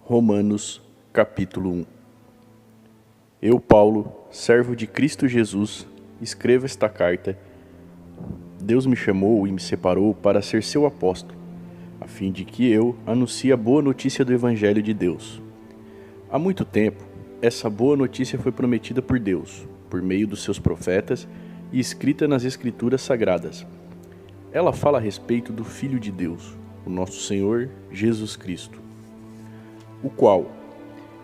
Romanos, capítulo 1. Eu, Paulo, servo de Cristo Jesus, escrevo esta carta. Deus me chamou e me separou para ser seu apóstolo, a fim de que eu anuncie a boa notícia do Evangelho de Deus. Há muito tempo, essa boa notícia foi prometida por Deus, por meio dos seus profetas e escrita nas Escrituras Sagradas. Ela fala a respeito do Filho de Deus, o nosso Senhor Jesus Cristo, o qual,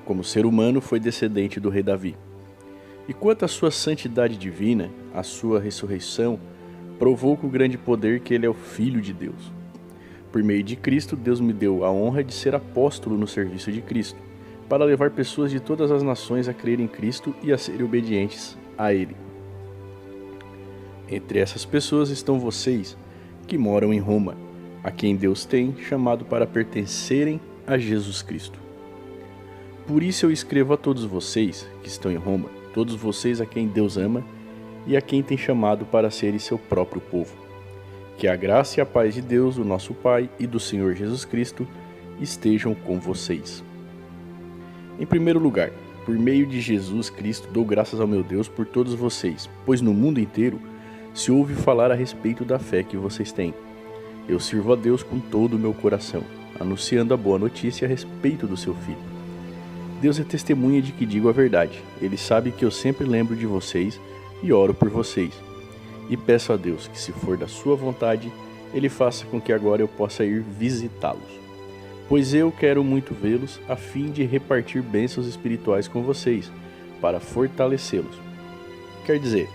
como ser humano, foi descendente do rei Davi. E quanto à sua santidade divina, a sua ressurreição, provou com o grande poder que ele é o Filho de Deus. Por meio de Cristo, Deus me deu a honra de ser apóstolo no serviço de Cristo, para levar pessoas de todas as nações a crer em Cristo e a serem obedientes a Ele. Entre essas pessoas estão vocês, que moram em Roma, a quem Deus tem chamado para pertencerem a Jesus Cristo. Por isso eu escrevo a todos vocês que estão em Roma, todos vocês a quem Deus ama e a quem tem chamado para serem seu próprio povo. Que a graça e a paz de Deus, o nosso Pai, e do Senhor Jesus Cristo estejam com vocês. Em primeiro lugar, por meio de Jesus Cristo, dou graças ao meu Deus por todos vocês, pois no mundo inteiro se ouve falar a respeito da fé que vocês têm. Eu sirvo a Deus com todo o meu coração, anunciando a boa notícia a respeito do seu Filho. Deus é testemunha de que digo a verdade. Ele sabe que eu sempre lembro de vocês e oro por vocês. E peço a Deus que, se for da sua vontade, Ele faça com que agora eu possa ir visitá-los. Pois eu quero muito vê-los, a fim de repartir bênçãos espirituais com vocês, para fortalecê-los. Quer dizer,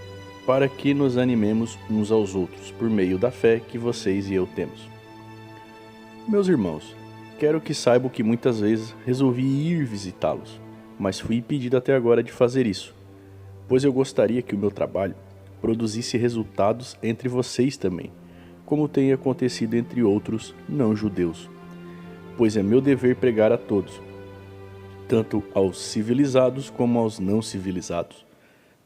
para que nos animemos uns aos outros, por meio da fé que vocês e eu temos. Meus irmãos, quero que saibam que muitas vezes resolvi ir visitá-los, mas fui impedido até agora de fazer isso, pois eu gostaria que o meu trabalho produzisse resultados entre vocês também, como tem acontecido entre outros não-judeus. Pois é meu dever pregar a todos, tanto aos civilizados como aos não civilizados,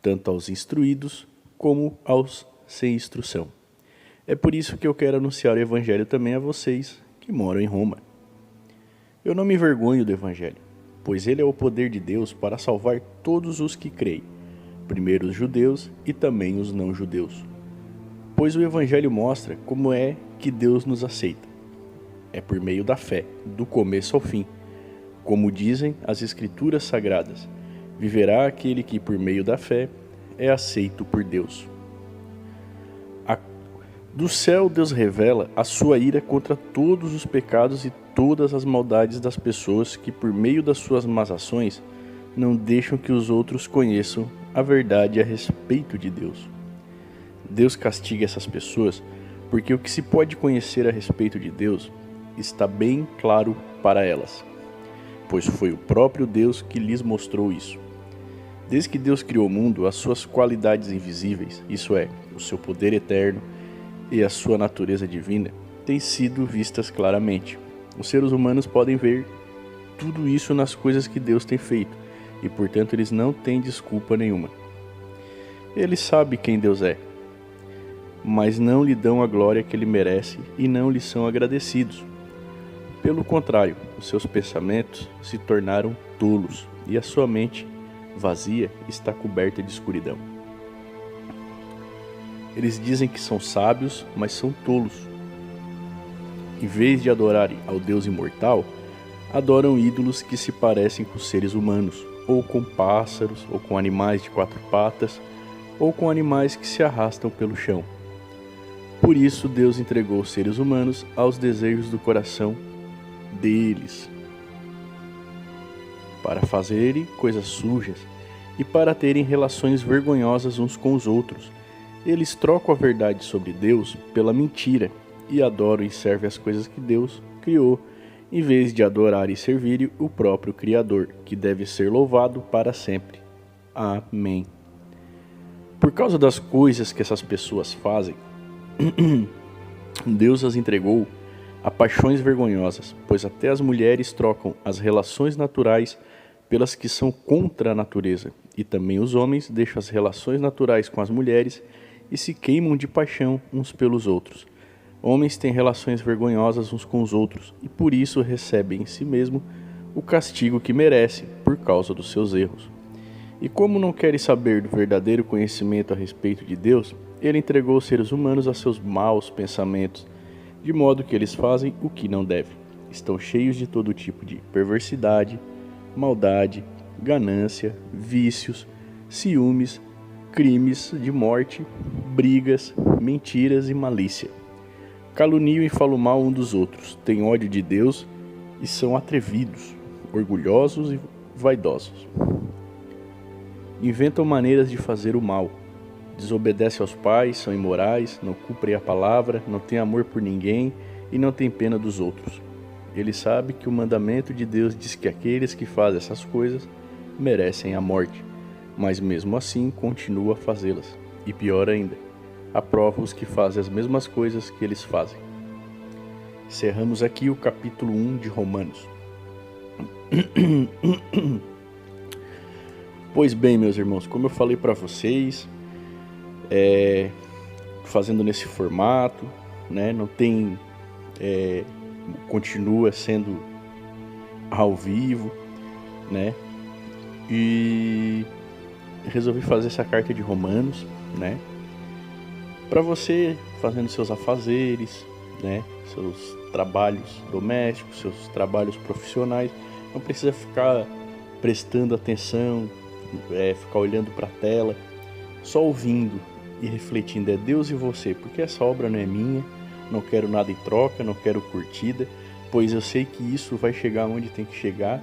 tanto aos instruídos como aos sem instrução. É por isso que eu quero anunciar o Evangelho também a vocês que moram em Roma. Eu não me envergonho do Evangelho, pois ele é o poder de Deus para salvar todos os que creem, primeiro os judeus e também os não-judeus. Pois o Evangelho mostra como é que Deus nos aceita. É por meio da fé, do começo ao fim. Como dizem as Escrituras Sagradas, viverá aquele que por meio da fé é aceito por Deus. Do céu Deus revela a sua ira contra todos os pecados e todas as maldades das pessoas que por meio das suas más ações não deixam que os outros conheçam a verdade a respeito de Deus. Deus castiga essas pessoas porque o que se pode conhecer a respeito de Deus está bem claro para elas, pois foi o próprio Deus que lhes mostrou isso. Desde que Deus criou o mundo, as suas qualidades invisíveis, isso é, o seu poder eterno e a sua natureza divina, têm sido vistas claramente. Os seres humanos podem ver tudo isso nas coisas que Deus tem feito, e portanto eles não têm desculpa nenhuma. Eles sabem quem Deus é, mas não lhe dão a glória que ele merece e não lhe são agradecidos. Pelo contrário, os seus pensamentos se tornaram tolos e a sua mente, vazia, está coberta de escuridão. Eles dizem que são sábios, mas são tolos. Em vez de adorarem ao Deus imortal, adoram ídolos que se parecem com seres humanos, ou com pássaros, ou com animais de quatro patas, ou com animais que se arrastam pelo chão. Por isso Deus entregou os seres humanos aos desejos do coração deles, para fazerem coisas sujas e para terem relações vergonhosas uns com os outros. Eles trocam a verdade sobre Deus pela mentira e adoram e servem as coisas que Deus criou, em vez de adorar e servir o próprio Criador, que deve ser louvado para sempre. Amém. Por causa das coisas que essas pessoas fazem, Deus as entregou a paixões vergonhosas, pois até as mulheres trocam as relações naturais pelas que são contra a natureza, e também os homens deixam as relações naturais com as mulheres e se queimam de paixão uns pelos outros. Homens têm relações vergonhosas uns com os outros, e por isso recebem em si mesmo o castigo que merecem por causa dos seus erros. E como não querem saber do verdadeiro conhecimento a respeito de Deus, ele entregou os seres humanos a seus maus pensamentos, de modo que eles fazem o que não devem. Estão cheios de todo tipo de perversidade, maldade, ganância, vícios, ciúmes, crimes de morte, brigas, mentiras e malícia. Caluniam e falam mal um dos outros, têm ódio de Deus e são atrevidos, orgulhosos e vaidosos. Inventam maneiras de fazer o mal. Desobedecem aos pais, são imorais, não cumprem a palavra, não têm amor por ninguém e não têm pena dos outros. Ele sabe que o mandamento de Deus diz que aqueles que fazem essas coisas merecem a morte, mas mesmo assim continua a fazê-las. E pior ainda, aprova os que fazem as mesmas coisas que eles fazem. Encerramos aqui o capítulo 1 de Romanos. Pois bem, meus irmãos, como eu falei para vocês, fazendo nesse formato, né, não tem, continua sendo ao vivo, né, e resolvi fazer essa carta de Romanos, né, para você fazendo seus afazeres, né, seus trabalhos domésticos, seus trabalhos profissionais, não precisa ficar prestando atenção, ficar olhando para a tela, só ouvindo e refletindo, é Deus e você, porque essa obra não é minha, não quero nada em troca, não quero curtida, pois eu sei que isso vai chegar onde tem que chegar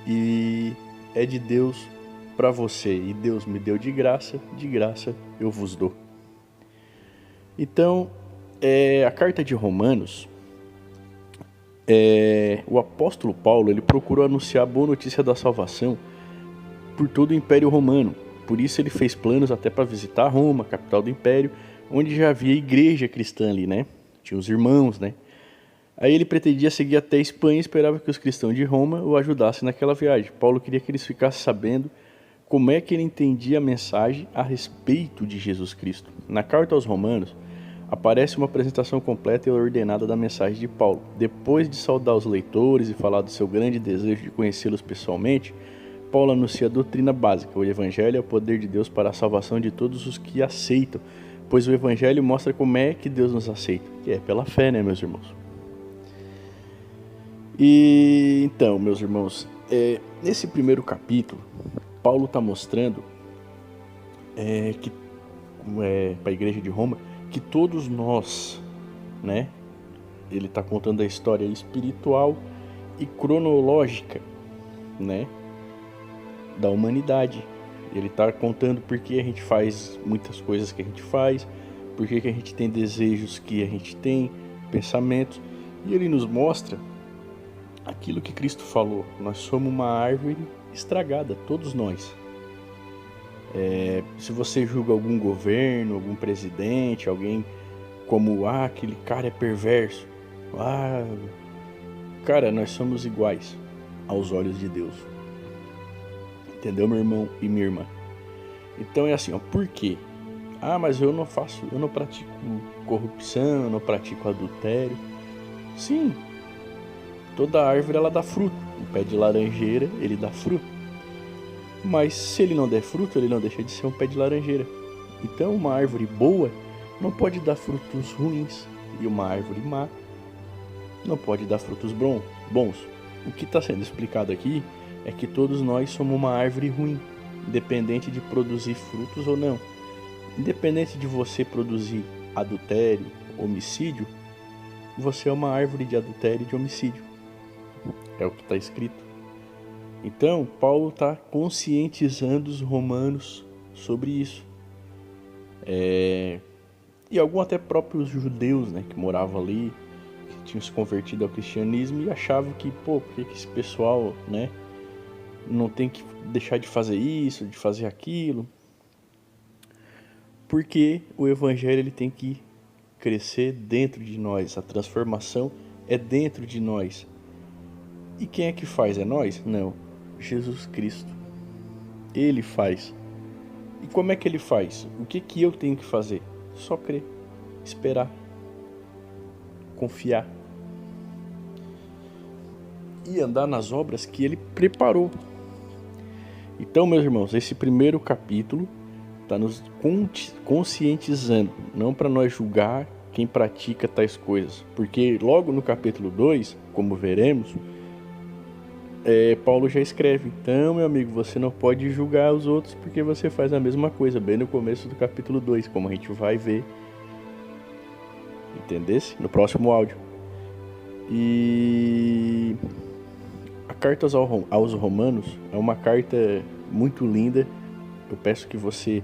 e é de Deus para você, e Deus me deu de graça eu vos dou. Então, a carta de Romanos, o apóstolo Paulo, ele procurou anunciar a boa notícia da salvação por todo o Império Romano. Por isso ele fez planos até para visitar Roma, capital do Império, onde já havia igreja cristã ali, né? Tinha os irmãos, né? Aí ele pretendia seguir até a Espanha e esperava que os cristãos de Roma o ajudassem naquela viagem. Paulo queria que eles ficassem sabendo como é que ele entendia a mensagem a respeito de Jesus Cristo. Na carta aos Romanos, aparece uma apresentação completa e ordenada da mensagem de Paulo. Depois de saudar os leitores e falar do seu grande desejo de conhecê-los pessoalmente, Paulo anuncia a doutrina básica. O Evangelho é o poder de Deus para a salvação de todos os que aceitam, pois o Evangelho mostra como é que Deus nos aceita, que é pela fé, né, meus irmãos? E então, meus irmãos, nesse primeiro capítulo, Paulo está mostrando que para a igreja de Roma, que todos nós, né, ele está contando a história espiritual e cronológica, né, da humanidade. Ele está contando por que a gente faz muitas coisas que a gente faz, por que a gente tem desejos que a gente tem, pensamentos, e ele nos mostra aquilo que Cristo falou. Nós somos uma árvore estragada, todos nós. Se você julga algum governo, algum presidente, alguém como, aquele cara é perverso, cara, nós somos iguais aos olhos de Deus. Entendeu, meu irmão e minha irmã? Então é assim, por quê? Mas eu não pratico corrupção, eu não pratico adultério. Sim, toda árvore ela dá fruto. Um pé de laranjeira, ele dá fruto. Mas se ele não der fruto, ele não deixa de ser um pé de laranjeira. Então uma árvore boa não pode dar frutos ruins. E uma árvore má não pode dar frutos bons. O que está sendo explicado aqui é que todos nós somos uma árvore ruim, independente de produzir frutos ou não. Independente de você produzir adultério, homicídio, você é uma árvore de adultério e de homicídio. É o que está escrito. Então, Paulo está conscientizando os romanos sobre isso. E alguns até próprios judeus, né, que moravam ali, que tinham se convertido ao cristianismo e achavam que, por que esse pessoal, né, não tem que deixar de fazer isso, de fazer aquilo? Porque o evangelho ele tem que crescer dentro de nós, a transformação é dentro de nós. E quem é que faz? É nós? Não, Jesus Cristo. Ele faz. E como é que ele faz? O que eu tenho que fazer? Só crer, esperar, confiar. e andar nas obras que ele preparou. Então, meus irmãos, esse primeiro capítulo está nos conscientizando, não para nós julgar quem pratica tais coisas, porque logo no capítulo 2, como veremos, Paulo já escreve: então, meu amigo, você não pode julgar os outros porque você faz a mesma coisa, bem no começo do capítulo 2, como a gente vai ver, entendesse? No próximo áudio. E a carta aos Romanos é uma carta muito linda. Eu peço que você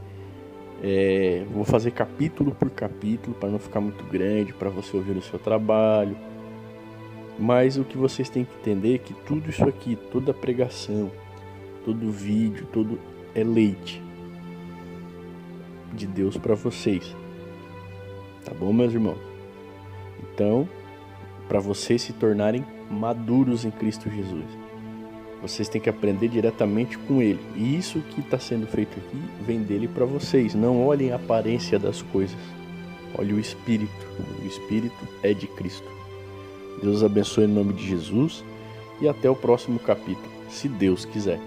vou fazer capítulo por capítulo para não ficar muito grande, para você ouvir no seu trabalho. Mas o que vocês têm que entender é que tudo isso aqui, toda pregação, todo vídeo, tudo é leite de Deus para vocês. Tá bom, meus irmãos? Então, para vocês se tornarem maduros em Cristo Jesus, vocês têm que aprender diretamente com Ele. E isso que está sendo feito aqui vem dele para vocês. Não olhem a aparência das coisas. Olhe o Espírito. O Espírito é de Cristo. Deus abençoe em nome de Jesus. E até o próximo capítulo, se Deus quiser.